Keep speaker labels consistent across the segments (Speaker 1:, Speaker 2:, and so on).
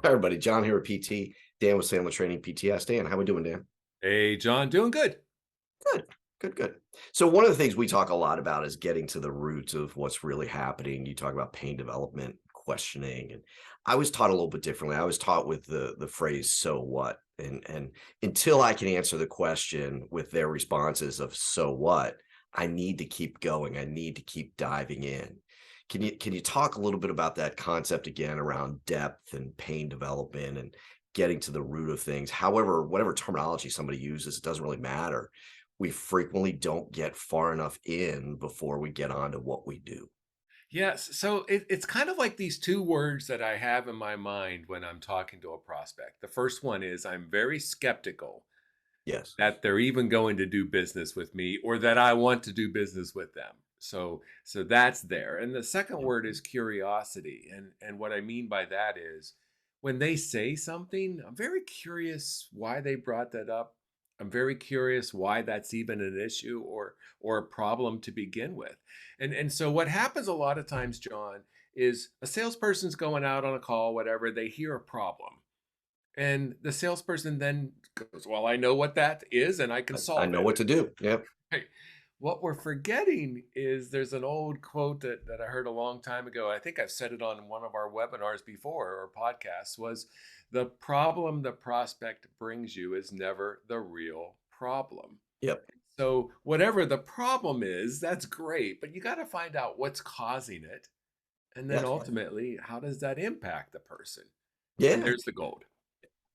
Speaker 1: Hi, everybody. John here at PT. Dan with Sandler Training PTS. Dan, how we doing, Dan?
Speaker 2: Hey, John, doing good.
Speaker 1: Good, good, good. So one of the things we talk a lot about is getting to the roots of what's really happening. You talk about pain development, questioning, and I was taught a little bit differently. I was taught with the phrase "so what," and until I can answer the question with their responses of "so what," I need to keep going. I need to keep diving in. Can you talk a little bit about that concept again around depth and pain development and getting to the root of things? However, whatever terminology somebody uses, it doesn't really matter. We frequently don't get far enough in before we get on to what we do.
Speaker 2: Yes. So it's kind of like these two words that I have in my mind when I'm talking to a prospect. The first one is I'm very skeptical
Speaker 1: Yes.
Speaker 2: that they're even going to do business with me or that I want to do business with them. So that's there. And the second
Speaker 1: Yep.
Speaker 2: word is curiosity. And what I mean by that is when they say something, I'm very curious why they brought that up. I'm very curious why that's even an issue or a problem to begin with. And so what happens a lot of times, John, is a salesperson's going out on a call, whatever, they hear a problem. And the salesperson then goes, "Well, I know what that is and I can
Speaker 1: I
Speaker 2: solve
Speaker 1: know
Speaker 2: it."
Speaker 1: what to do. Yep.
Speaker 2: Right. What we're forgetting is there's an old quote that I heard a long time ago. I think I've said it on one of our webinars before or podcasts was the problem the prospect brings you is never the real problem.
Speaker 1: Yep.
Speaker 2: So whatever the problem is, that's great, but you got to find out what's causing it. And then
Speaker 1: Yes.
Speaker 2: ultimately, how does that impact the person? And
Speaker 1: Yeah.
Speaker 2: there's the gold.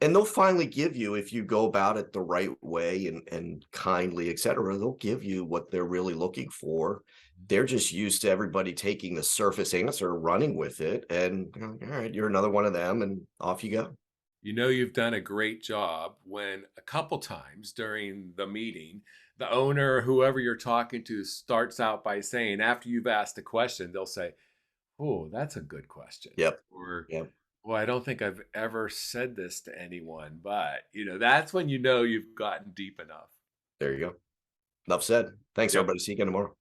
Speaker 1: And they'll finally give you, if you go about it the right way and kindly, et cetera, they'll give you what they're really looking for. They're just used to everybody taking the surface answer, running with it, and you're like, all right, you're another one of them, and off you go.
Speaker 2: You know you've done a great job when a couple times during the meeting, the owner, whoever you're talking to, starts out by saying, after you've asked a question, they'll say, "Oh, that's a good question."
Speaker 1: Yep.
Speaker 2: Or,
Speaker 1: Yep.
Speaker 2: "Well, I don't think I've ever said this to anyone," but that's when you know you've gotten deep enough.
Speaker 1: There you go. Enough said. Thanks,
Speaker 2: Yep.
Speaker 1: everybody. See you again tomorrow.